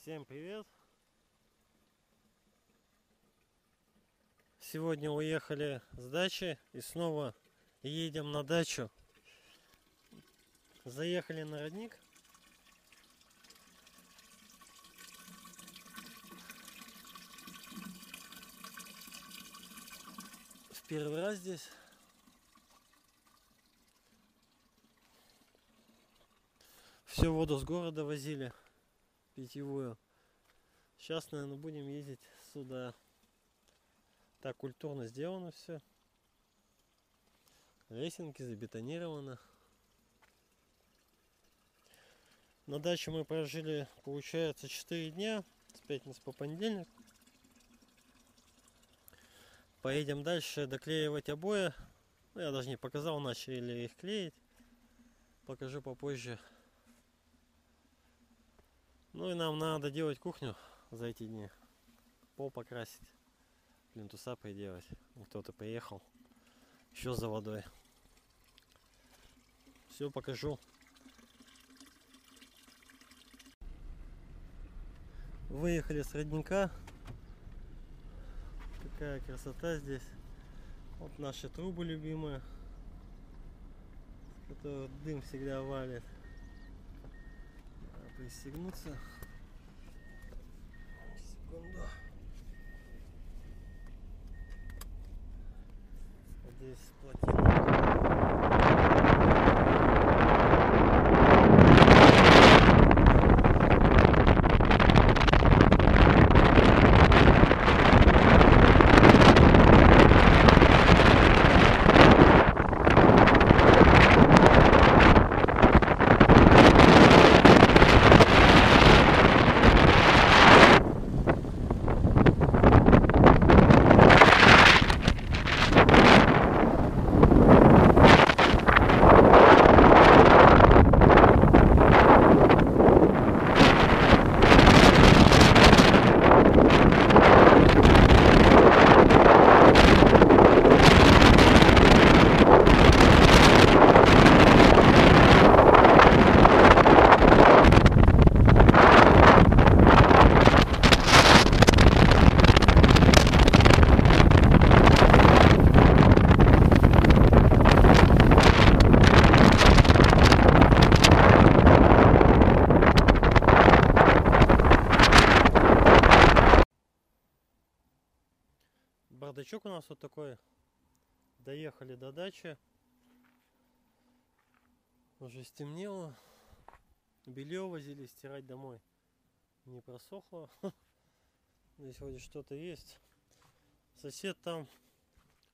Всем привет! Сегодня уехали с дачи и снова едем на дачу. Заехали на родник. В первый раз здесь. Всю воду с города возили, питьевую. Сейчас, наверное, будем ездить сюда. Так культурно сделано все. Лесенки забетонировано. На даче мы прожили, получается, 4 дня. С пятницы по понедельник. Поедем дальше доклеивать обои. Я даже не показал, начали их клеить. Покажу попозже. Ну и нам надо делать кухню за эти дни. Пол покрасить. Плинтуса приделать. Кто-то приехал. Еще за водой. Все покажу. Выехали с родника. Какая красота здесь. Вот наши трубы любимые, с которых дым всегда валит. Надо пристегнуться. Секунду. Вот здесь плотина. Бардачок у нас вот такой. Доехали до дачи. Уже стемнело. Белье возили стирать домой. Не просохло. Здесь вроде что-то есть. Сосед там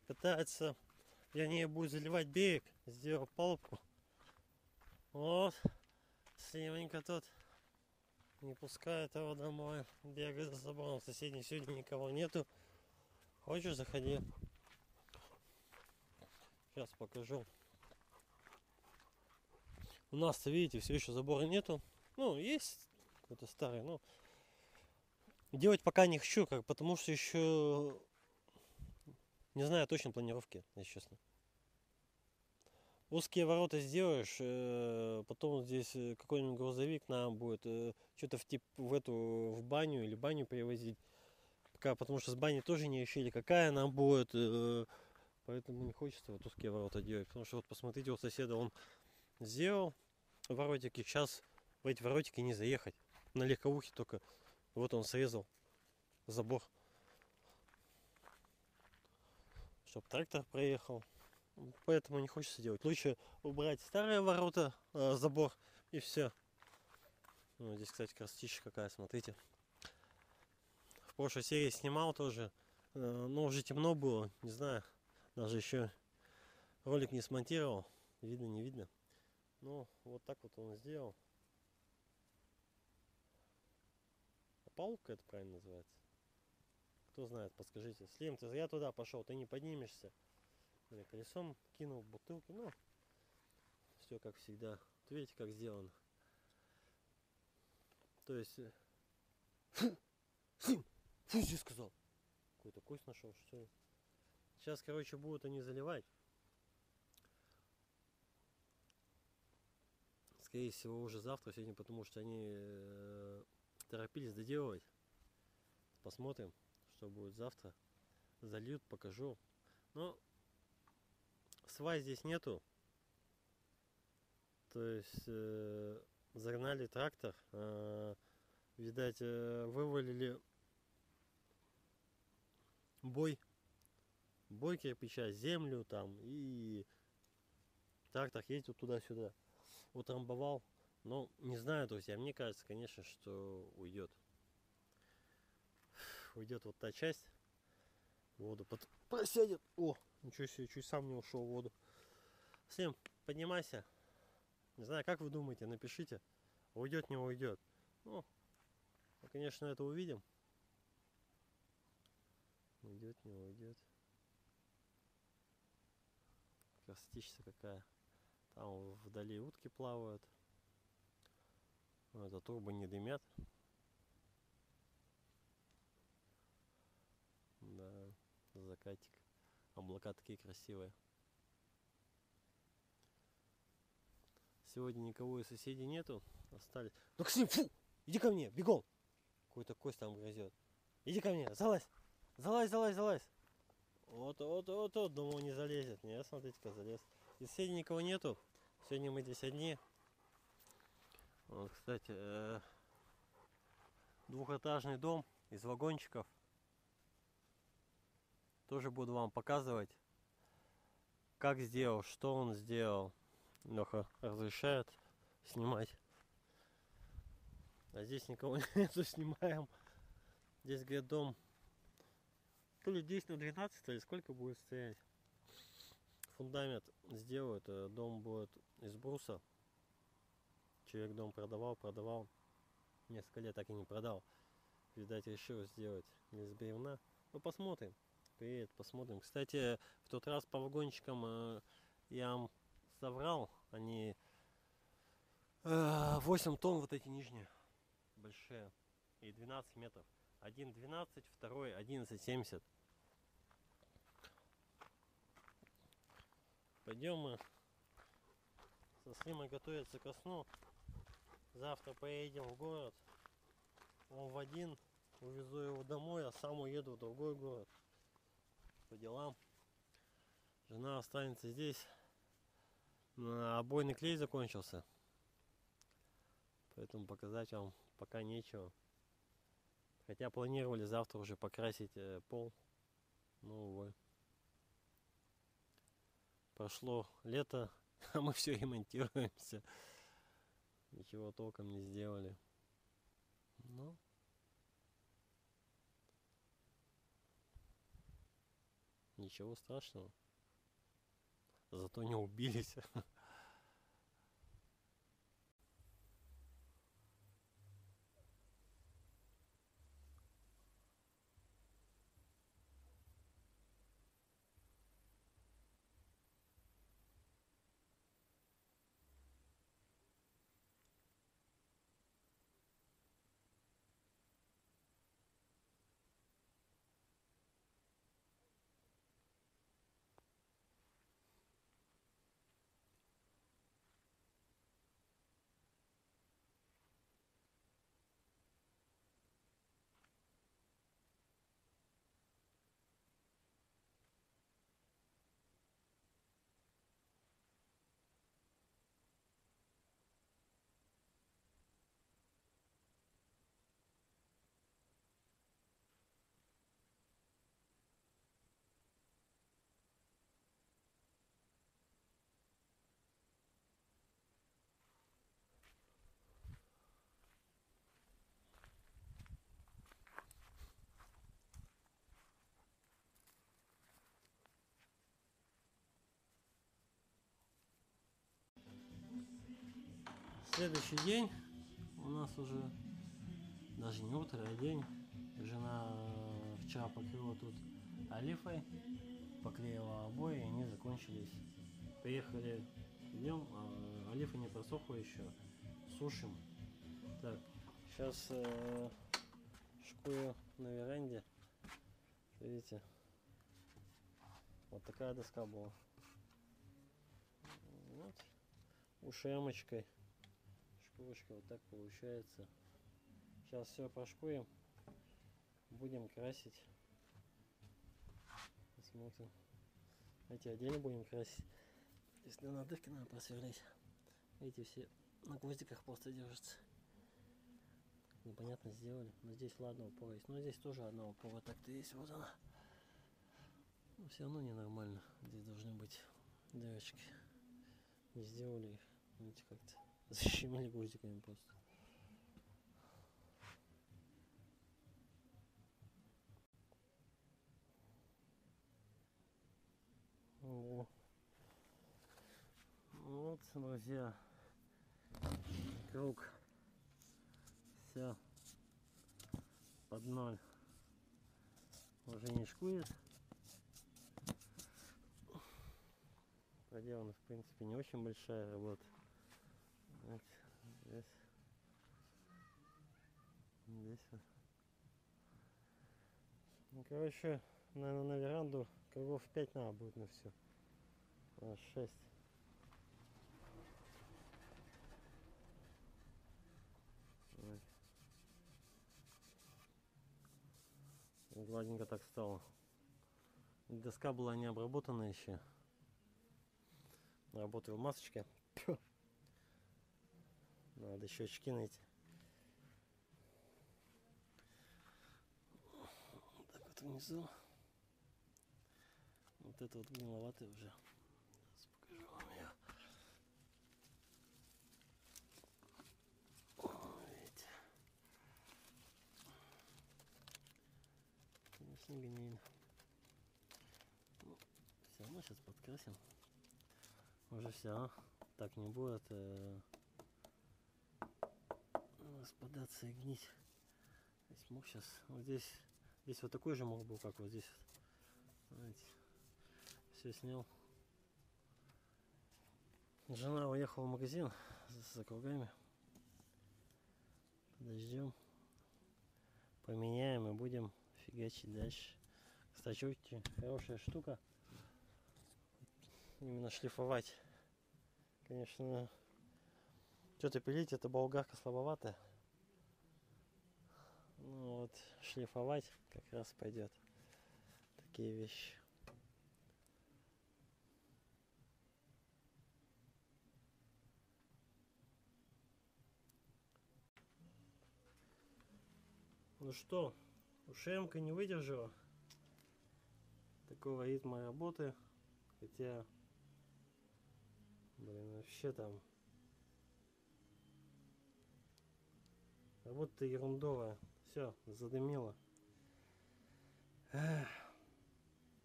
пытается, вернее, будет заливать берег. Сделал палубку. Вот. Сливенько тот не пускает его домой. Бегает за забором. Соседей сегодня никого нету. Хочешь, заходи. Сейчас покажу. У нас-то, видите, все еще забора нету. Ну, есть какой-то старый, но делать пока не хочу, потому что еще не знаю точно планировки, если честно. Узкие ворота сделаешь, потом здесь какой-нибудь грузовик нам будет что-то в баню или баню перевозить. Потому что с бани тоже не решили, какая она будет. Поэтому не хочется вот узкие ворота делать. Потому что вот посмотрите, у соседа он сделал воротики. Сейчас в эти воротики не заехать. На легковухе только. Вот он срезал забор. Чтоб трактор проехал. Поэтому не хочется делать. Лучше убрать старые ворота, забор и все. Ну, здесь, кстати, красотища какая, смотрите. В прошлой серии снимал тоже, но уже темно было, не знаю, даже еще ролик не смонтировал, видно, не видно. Ну, вот так вот он сделал. Палубка это правильно называется? Кто знает, подскажите. Слим, я туда пошел, ты не поднимешься. Или колесом кинул бутылки, ну, все как всегда. Вот видите, как сделано. То есть... Фу, здесь сказал. Какой-то кость нашел, что ли? Сейчас, короче, будут они заливать. Скорее всего, уже завтра, сегодня, потому что они торопились доделывать. Посмотрим, что будет завтра. Зальют, покажу. Но свай здесь нету. То есть загнали трактор. Видать, вывалили бой кирпича, землю там, и трактор ездит туда-сюда, утрамбовал. Но не знаю, друзья, мне кажется, конечно, что уйдет вот та часть, воду просядет. О, ничего себе, чуть сам не ушел в воду. Всем поднимайся. Не знаю, как вы думаете, напишите, уйдет, не уйдет. Ну, мы, конечно, это увидим. Уйдет, не уйдет. Красотища какая. Там вдали утки плавают. Это трубы не дымят. Да, закатик. Облака такие красивые. Сегодня никого из соседей нету. Остались. Максим, фу! Иди ко мне, бегом! Какой-то кость там грызет. Иди ко мне, залазь! Залазь! Вот, думал, не залезет. Не, смотрите-ка, залез. Из соседей никого нету. Сегодня мы здесь одни. Вот, кстати, двухэтажный дом из вагончиков. Тоже буду вам показывать, как сделал, что он сделал. Леха разрешает снимать. А здесь никого нету, снимаем. Здесь, говорит, дом то ли 10 на 12, то ли сколько будет стоять. Фундамент сделают, дом будет из бруса. Человек дом продавал. Несколько лет так и не продал. Видать, решил сделать из бревна. Ну, посмотрим. Приедет, посмотрим. Кстати, в тот раз по вагончикам я вам соврал. Они 8 тонн вот эти нижние. Большие. И 12 метров. Один 12, второй 11,70. Пойдем мы со Слимой готовиться ко сну. Завтра поедем в город. Он в один. Увезу его домой, а сам уеду в другой город. По делам. Жена останется здесь. Обойный клей закончился. Поэтому показать вам пока нечего. Хотя планировали завтра уже покрасить пол. Ну, увы. Прошло лето, а мы все ремонтируемся. Ничего толком не сделали. Ну, ничего страшного. Зато не убились. Следующий день у нас уже даже не утро, а день. Жена вчера покрыла тут олифой, поклеила обои, и они закончились. Приехали днем, а олифа не просохла еще, сушим. Так, сейчас шкую на веранде. Видите, вот такая доска была. Вот, ушемочкой. Шкурочка вот так получается. Сейчас все прошкуем. Будем красить. Посмотрим. Эти отдельно будем красить. Если на дырки надо просверлить. Эти все на гвоздиках просто держатся. Непонятно сделали. Но здесь ладно упора есть. Но здесь тоже одна упора так-то есть. Вот она. Но все равно ненормально. Здесь должны быть дырочки. Не сделали их. Видите, как-то защемили гвоздиками просто. О. Вот, друзья, круг. Все под ноль. Уже не шкует. Проделана, в принципе, не очень большая работа. Вот здесь. Здесь вот. Ну, короче, наверное, на веранду кругов 5 надо будет на все. 6. Вот. Гладенько так стало. Доска была не обработана еще. Работаю в масочке. Надо еще очки найти. Так вот внизу. Вот это вот гниловатый уже. Сейчас покажу вам ее. Видите. Конечно, гниль. Ну, все равно сейчас подкрасим. Уже все. Так не будет распадаться и гнить. Здесь мог сейчас. Вот здесь вот такой же мог был, как вот здесь. Знаете, все снял. Жена уехала в магазин за кругами. Подождем. Поменяем и будем фигачить дальше. Кстати, очень хорошая штука. Именно шлифовать. Конечно, что-то пилить, это болгарка слабоватая. Ну вот, шлифовать как раз пойдет. Такие вещи. Ну что, ушемка не выдержала такого ритма работы. Хотя, блин, вообще там работа ерундовая. Все, задымило. Эх.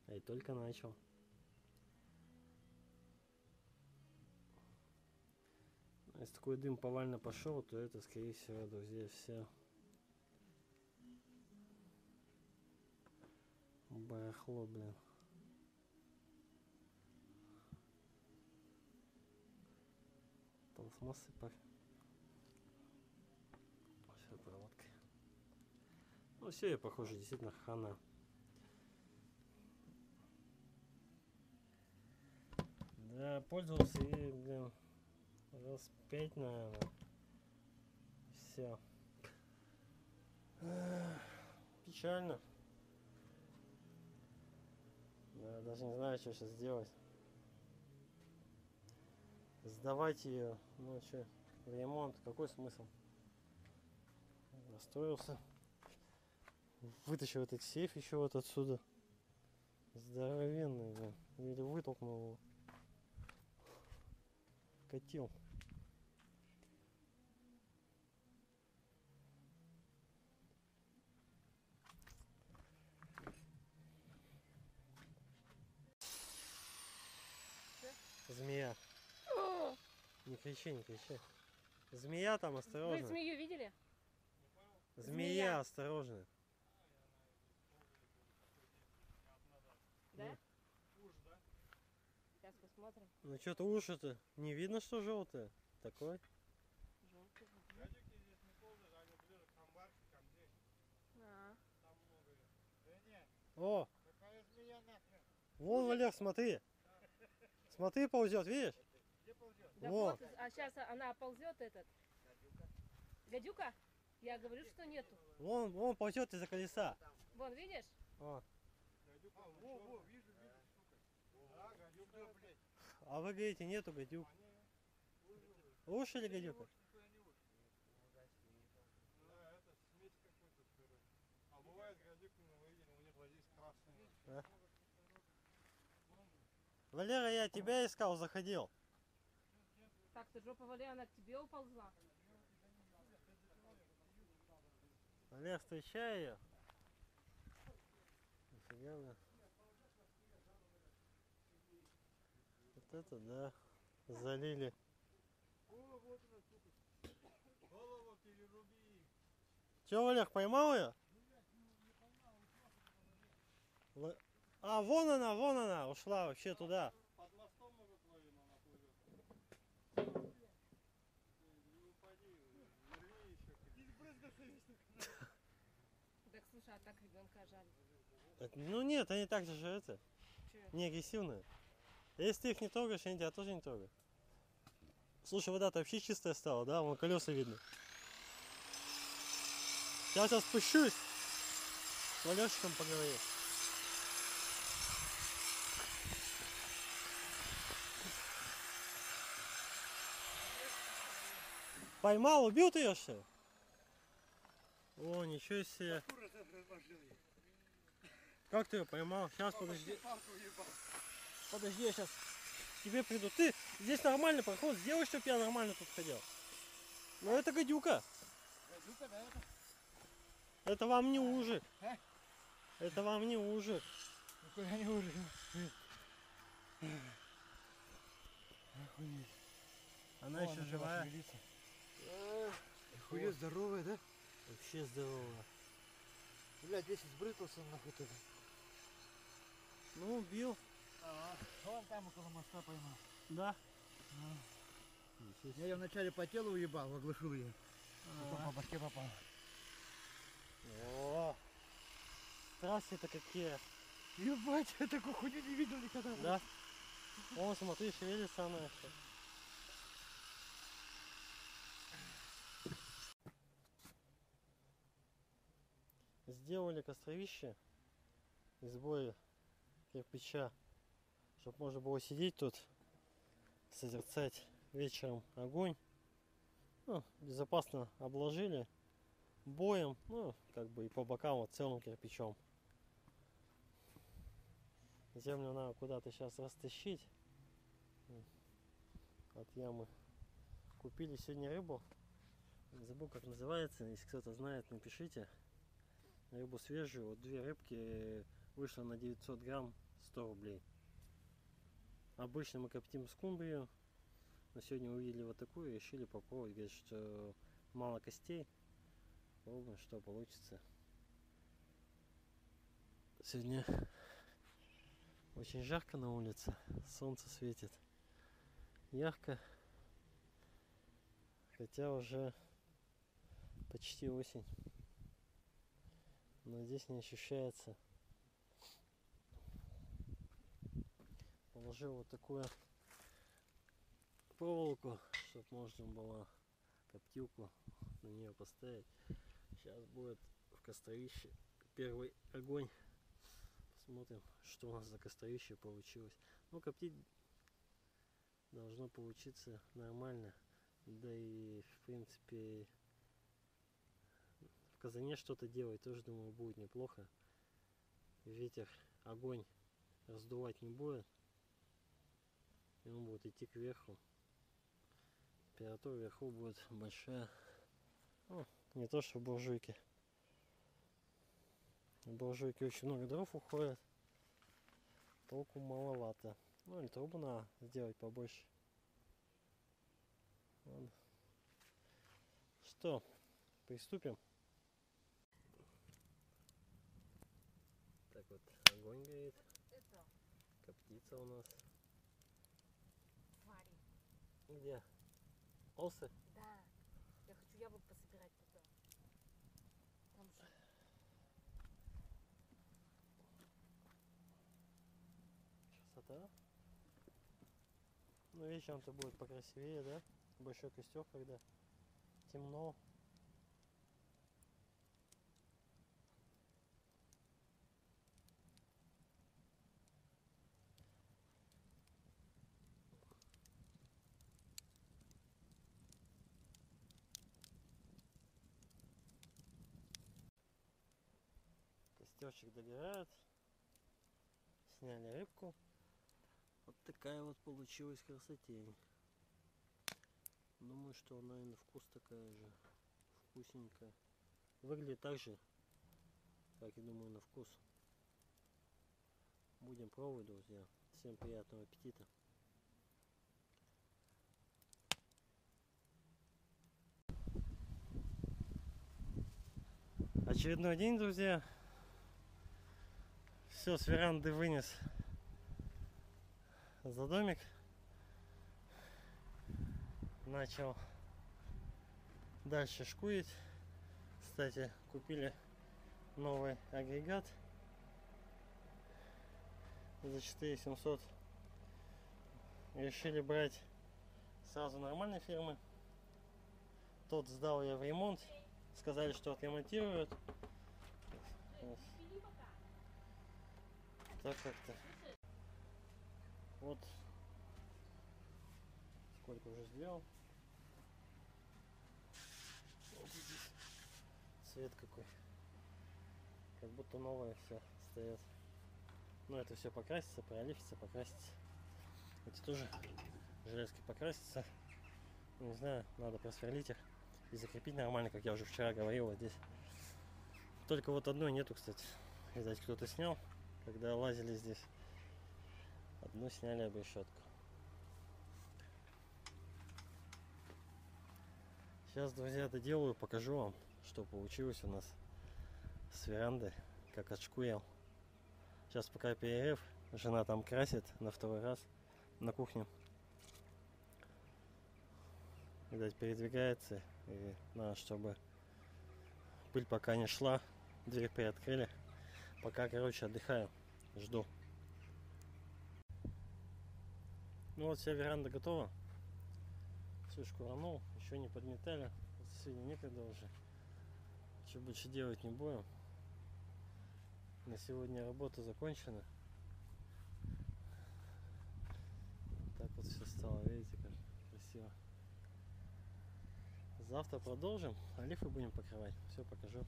А и только начал. Если такой дым повально пошел, то это, скорее всего, друзья, все барахло, блин. Пластмассы пах. Все проводкой. Ну все, я похоже, действительно хана. Да, пользовался и, блин, раз 5, наверное. Все. Печально. Да, даже не знаю, что сейчас делать. Сдавать ее, ну что, в ремонт, какой смысл? Расстроился. Вытащил этот сейф еще вот отсюда. Здоровенный, блин. Еле вытолкнул его. Катил. Змея. Не кричи, не кричи. Змея там, осторожно. Вы змею видели? Змея, осторожно. Да? Сейчас посмотрим. Ну что-то уши-то. Не видно, что желтое? Такой. Желтый. Гадюки здесь не ползают, они ближе к амбарчикам здесь. А. Там много их. Да нет, О, какая змея нахрен? вон, Валер, смотри. Смотри, ползет, видишь? Где ползет? Да Вот. вот, а сейчас она ползет этот. Гадюка. Гадюка? Я говорю, что нету. Вон ползет из-за колеса. Вон, видишь? О. Гадюка, во, вижу, сука. А, гадюка, блядь. А вы говорите, нету гадюк. Уши или гадюка? Да, это смесь какой-то, короче. А бывает гадюки, мы видели, у них вот здесь красные. А? Валера, я тебя искал, заходил. Так, ты жопа Валя, она к тебе уползла. Валер, встречай ее. Офигенно. Вот это да. Залили. О, вот она, сука. Голову переруби. Че, Валер, поймал ее? А, вон она, ушла вообще туда. Под мостом, может, ловим, она плывет. Не упади, верни еще. Здесь брызгаться есть. Так, слушай, а так ребенка жаль. Ну нет, они так же это, Че? не агрессивные. Если ты их не трогаешь, они тебя тоже не трогают. Слушай, вода-то вообще чистая стала, да? Вон колеса видно. Я сейчас спущусь. С Валерчиком поговорю. Поймал, убил ты ее что ли? О, ничего себе. Как ты ее поймал? Сейчас подожди. Подожди, я сейчас к тебе приду. Ты здесь нормальный проход, сделай, чтобы я нормально тут ходил. Но это гадюка. Гадюка, да, это? Это вам не ужик. А? Это вам не ужик. Никуда не ужик. Охуеть. Она еще живая. Хуя здоровая, да? Вообще здоровая. Блядь, весь избрыкался нахуй тогда. Ну, убил. Ага. Вон там около моста поймал. Да. Я ее вначале по телу уебал, оглушил ее. Потом по башке попал. О, страсти-то какие. Ебать, я такую хуйню не видел никогда. Да. Вон, смотри, шевелится она еще. Сделали костровище из боя кирпича, чтобы можно было сидеть тут, созерцать вечером огонь. Ну, безопасно обложили боем, ну, как бы и по бокам вот целым кирпичом. Землю надо куда-то сейчас растащить от ямы. Купили сегодня рыбу, забыл как называется, если кто-то знает, напишите. Рыбу свежую, вот две рыбки вышло на 900 грамм 100 рублей. Обычно мы коптим скумбрию, но сегодня увидели вот такую и решили попробовать. Говорят, что мало костей. Попробуем, что получится. Сегодня очень жарко на улице, солнце светит ярко, хотя уже почти осень, но здесь не ощущается. Положил вот такую проволоку, чтобы можно было коптилку на нее поставить. Сейчас будет в костровище первый огонь. Посмотрим, что у нас за костровище получилось. Ну, коптить должно получиться нормально. Да и, в принципе, в казане что-то делать тоже, думаю, будет неплохо. Ветер огонь раздувать не будет. И он будет идти кверху. Температура вверху будет большая. Ну, не то что в буржуйке. В буржуйке очень много дров уходит. Толку маловато. Ну или трубу надо сделать побольше. Ладно. Что, приступим? Так вот, огонь горит. Это, Коптится у нас. твари. Где? Осы? Да. Я хочу яблок пособирать туда. Там же. Красота. Ну вечером-то будет покрасивее, да? Большой костер, когда темно. костерчик догорает. Сняли рыбку. Вот такая вот получилась красотень. Думаю, что она и на вкус такая же. Вкусненькая. Выглядит так же, как и думаю, на вкус. Будем пробовать, друзья. Всем приятного аппетита. Очередной день, друзья. Все, с веранды вынес за домик. Начал дальше шкурить. Кстати, купили новый агрегат за 4700. Решили брать сразу нормальной фирмы. Тот сдал я в ремонт. Сказали, что отремонтируют. Так как-то. Вот сколько уже сделал. Вот здесь цвет какой. Как будто новое все стоят. Но это все покрасится, пролифится, покрасится. Эти тоже железки покрасятся. Не знаю, надо просверлить их и закрепить нормально, как я уже вчера говорил, вот здесь. Только вот одной нету, кстати. Видать, кто-то снял, когда лазили здесь. Одну сняли обрешетку. Сейчас, друзья, доделаю, покажу вам, что получилось у нас с веранды, как отшкурил. Сейчас пока перерыв, жена там красит на второй раз на кухне. Видать, передвигается, и надо, чтобы пыль пока не шла. Дверь приоткрыли. Пока, короче, отдыхаю, жду. Ну вот, вся веранда готова. Все шкуранул, еще не подметали. Сегодня некогда уже. Что больше делать не будем. На сегодня работа закончена. Так вот все стало, видите, как красиво. Завтра продолжим, а лифы будем покрывать. Все покажу.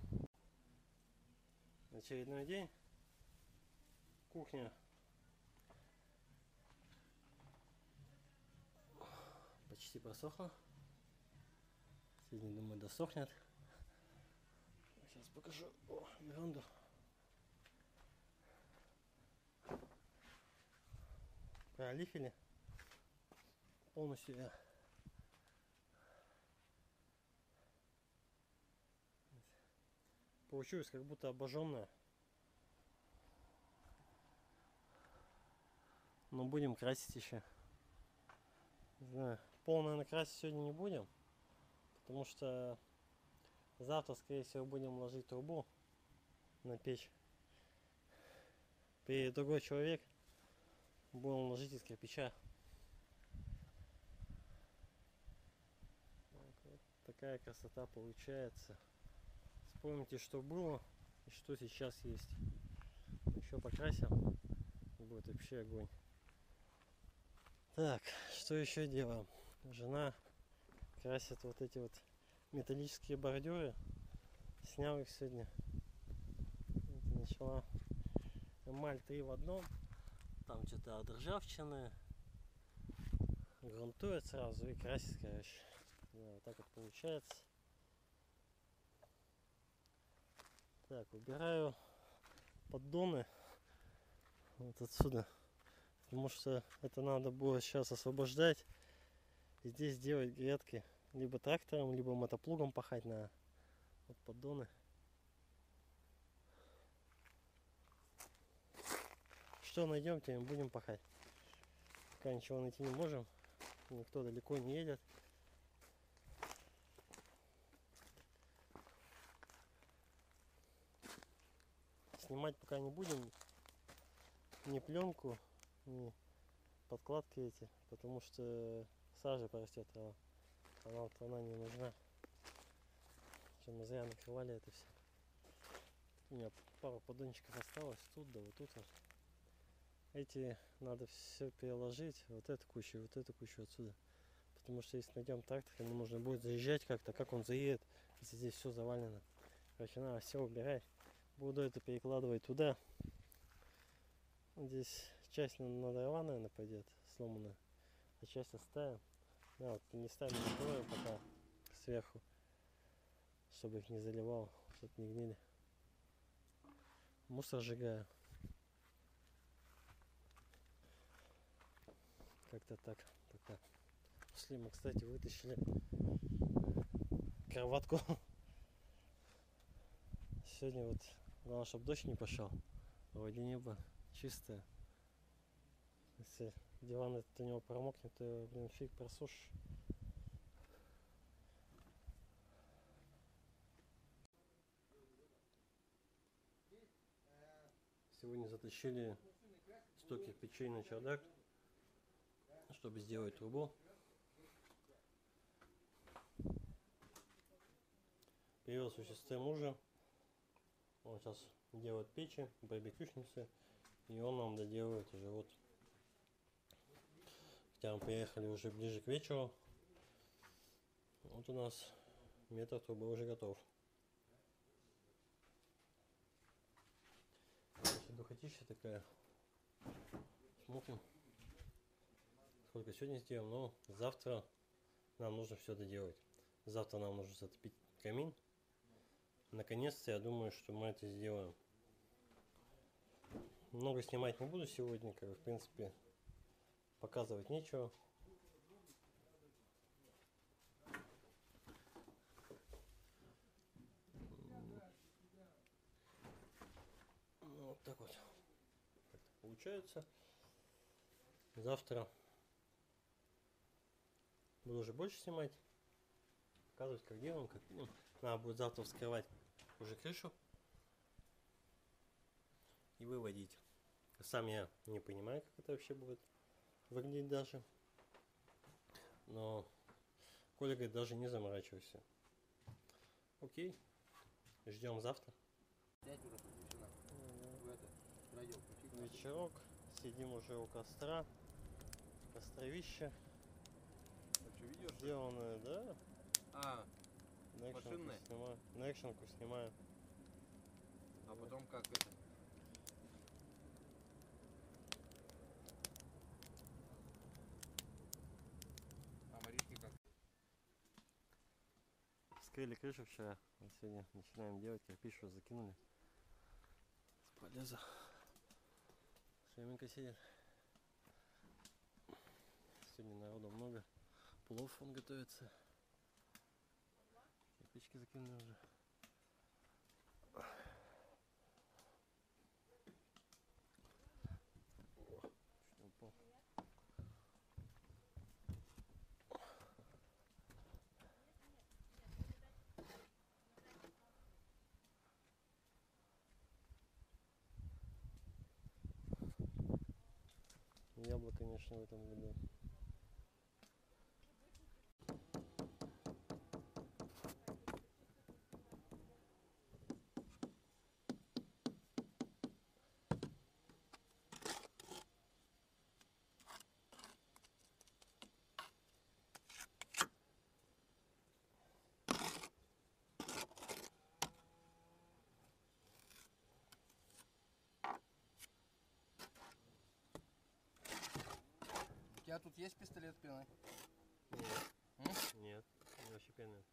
Очередной день. Кухня почти просохла. Сегодня, думаю, досохнет. Сейчас покажу веранду. Пролифили полностью я. Получилось как будто обожженная. Но будем красить еще. Не знаю, полное накрасить сегодня не будем, потому что завтра, скорее всего, будем ложить трубу на печь. Приедет другой человек, будем ложить из кирпича. Вот такая красота получается. Вспомните, что было и что сейчас есть. Еще покрасим, будет вообще огонь. Так, что еще делаем? Жена красит вот эти вот металлические бордюры. Снял их сегодня. Вот, начала эмаль 3 в одном. Там что-то от ржавчины. Грунтует сразу и красит, короче. Да, вот так вот получается. Так, убираю поддоны вот отсюда. Потому что это надо будет сейчас освобождать. И здесь делать грядки. Либо трактором, либо мотоплугом пахать на вот поддоны. Что найдем, тем будем пахать. Пока ничего найти не можем. Никто далеко не едет. Снимать пока не будем. Ни пленку, ни подкладки эти. Потому что сажа порастет трава. Она не нужна. Что мы зря накрывали это все. У меня пару поддончиков осталось тут, да вот тут вот. Эти надо все переложить. Вот эту кучу отсюда. Потому что если найдем трактор, ему нужно будет заезжать как-то. Как он заедет, если здесь все завалено. Короче, надо все убирать. Буду это перекладывать туда. Здесь часть на дрова, наверное, пойдет сломанная, а часть оставим. Да, вот местами накрою пока сверху, чтобы их не заливал, чтобы не гнили. Мусор сжигаю. Как-то так. Пока. Пошли, мы, кстати, вытащили кроватку. Сегодня вот главное, чтобы дождь не пошел. Вроде небо чистое. Если диван этот у него промокнет, то, блин, фиг просушишь. Сегодня затащили 100 кирпичей на чердак, чтобы сделать трубу. Привез у сестры мужа. Он сейчас делает печи, барбекюшницы. И он нам доделывает уже вот. Хотя мы приехали уже ближе к вечеру. Вот у нас метр трубы уже готов. Духотища такая. Смотрим, сколько сегодня сделаем. Но завтра нам нужно все доделать. Завтра нам нужно затопить камин. Наконец-то я думаю, что мы это сделаем. Много снимать не буду сегодня, как в принципе показывать нечего. Ну, вот так вот как-то получается. Завтра буду уже больше снимать, показывать, как делаем, как видим. Надо будет завтра вскрывать уже крышу и выводить. Сам я не понимаю, как это вообще будет выглядеть даже. Но Коля говорит, даже не заморачивайся. Окей, ждем завтра. Вечерок, сидим уже у костра. Костровище. Сделанное, да? На машинное? снимаю. На экшенку снимаю. А потом как это? А Маришки как? Вскрыли крышу вчера. Вот сегодня начинаем делать. Кирпич уже закинули. С полеза. Шеменька сидит. Сегодня народу много. Плов он готовится. Кирпички закинули уже. О, чуть не упал. Яблоко, конечно, в этом году. У тебя тут есть пистолет пеной? Нет. Нет, вообще пены.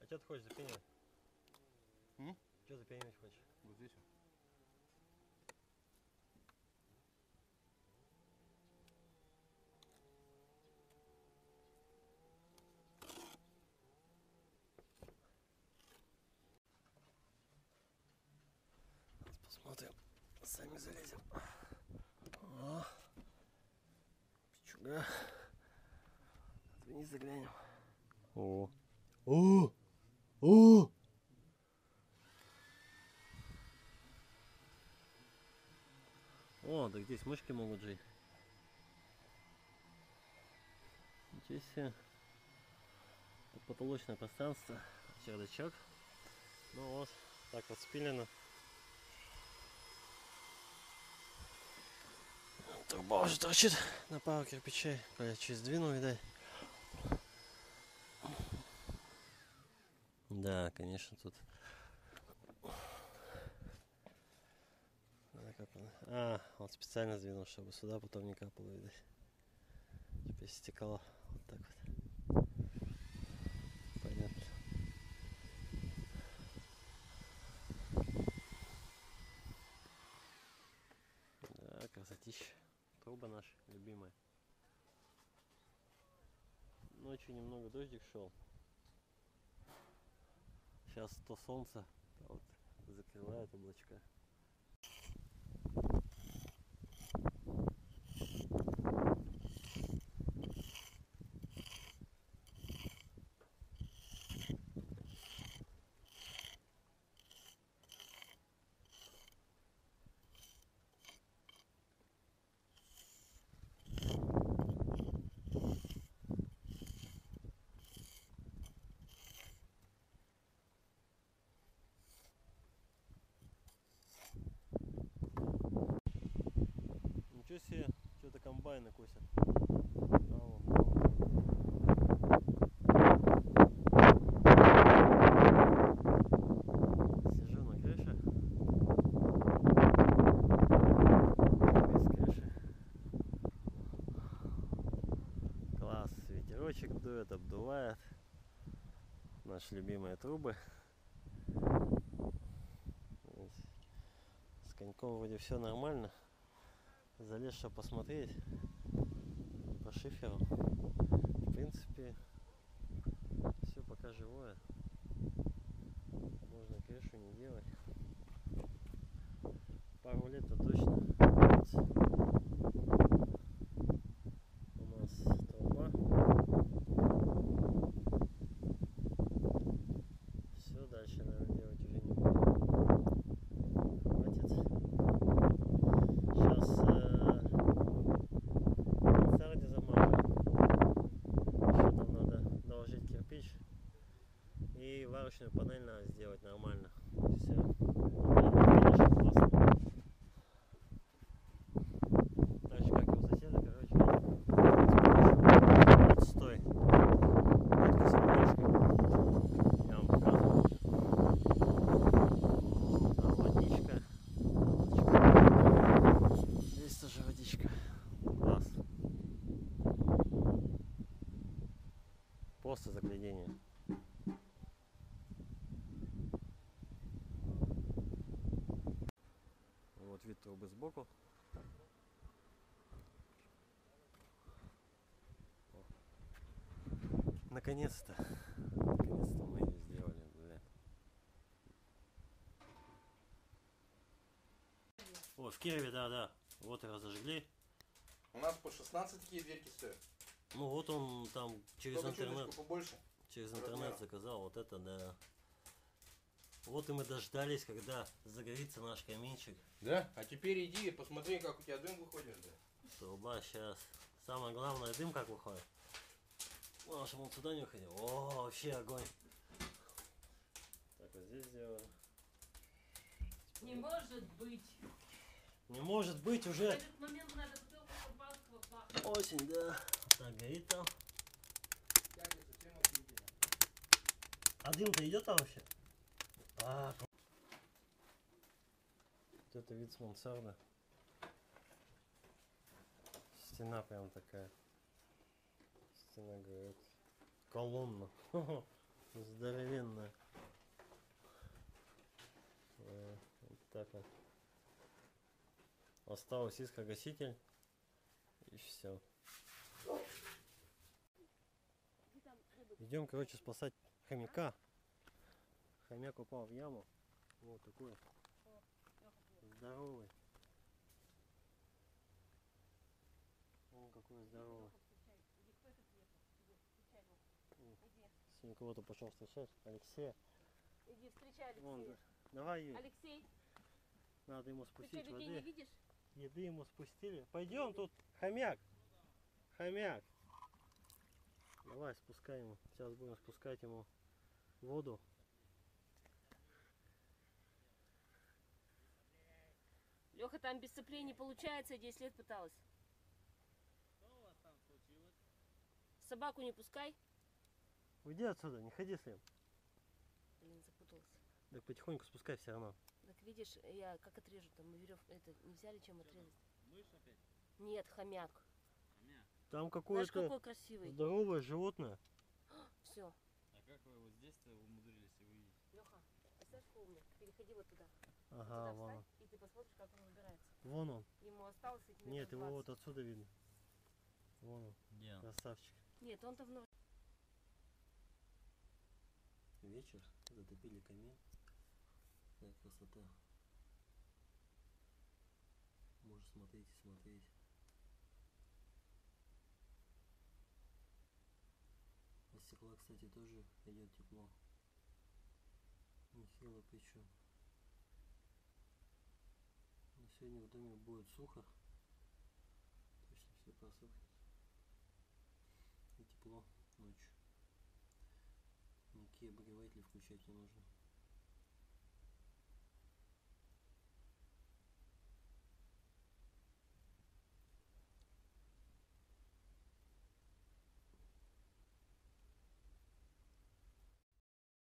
А что ты хочешь запенивать? Что запенивать хочешь? Вот здесь. Посмотрим. Сами залезем. О, пичуга. Вниз заглянем. О. О! О! О, так здесь мышки могут жить. Ничего себе. Тут потолочное пространство. Чердачок. Ну вот, так вот спилено. Труба уже торчит на пару кирпичей. Коля чуть сдвинул, видать. Да, конечно, тут. А, он специально сдвинул, чтобы сюда потом не капало, видать. Чтобы стекало вот так вот. Понятно. Да, красотища. Труба наша любимая. Ночью немного дождик шел. Сейчас то солнце, а вот закрывает облачка. Ничего себе, что-то комбайны косят. Браво, браво. Сижу на крыше. Без крыши. Класс, ветерочек дует, обдувает. Наши любимые трубы. С коньком вроде все нормально. Залез, чтобы посмотреть по шиферу. В принципе, все пока живое. Можно крышу не делать. Пару лет-то точно. У нас труба. Все, дальше, наверное, делать уже не буду. Хватит. Сейчас мансарде замажу. Еще там надо доложить кирпич. И варочную панель надо сделать нормально. Все. Конечно, классно. Так же, как и у соседа, короче. Отстой. Водка с водичкой. Я вам показываю. Там водичка. Здесь тоже водичка. Класс. Просто заглядение. Вот вид трубы сбоку. Наконец-то. Наконец-то мы ее сделали, блин. О, в Кирове, да. Вот и разожгли. У нас по 16 такие дверки стоят. Ну вот он там через Только интернет. чуточку побольше. Через размером. интернет заказал. Вот это да. Вот и мы дождались, когда загорится наш каминчик. Да? А теперь иди и посмотри, как у тебя дым выходит. Да? Труба сейчас. Самое главное, дым как выходит. Ну, чтобы он сюда не уходил. О, вообще огонь. Так, вот здесь сделаем. Не может быть. Не может быть В уже этот момент надо бутылку шампанского пахнет. осень, да. Так, горит там. Тягли совсем охренительно. А дым-то идет там вообще? А, вот это вид с мансарды. Стена прям такая. Стена, говорит, колонна. Здоровенная. Вот так вот. Осталось искрогаситель. И все. Идем, короче, спасать хомяка. Хомяк упал в яму. Вот такой. Здоровый. Он какой здоровый. Сегодня кого-то пошел встречать. Алексея. Иди, встречай Вон, Алексея. давай, Юль. Алексей, Надо ему ты что, спустить людей не воды. видишь? Еды ему спустили. Пойдем, тут хомяк. Хомяк. Давай, спускай ему. Сейчас будем спускать ему воду. Леха, там без соплей не получается, 10 лет пыталась. собаку не пускай. Уйди отсюда, не ходи с ним. Блин, запуталась. Так потихоньку спускай все равно. Так видишь, я как отрежу, там мы верев, это не взяли, чем отрезать? Мышь опять? Нет, хомяк. Хомяк. Там Знаешь, какое-то какой красивый. здоровое животное. Все. А как вы его здесь-то умудрились увидеть? Леха, представляешь, какой умник? Переходи вот туда. Ага, Туда вон встань, он. и ты посмотришь, как он выбирается. Вон он. Ему осталось этих Нет, метров его 20. вот отсюда видно. Вон он, Где он? красавчик. Нет, он-то в Вечер, затопили камин. Какая красота. Можно смотреть и смотреть. От стекла, кстати, тоже идет тепло. Нехило причем. Но сегодня в доме будет сухо. Точно все просохнет. И тепло ночью. Никакие обогреватели включать не нужно.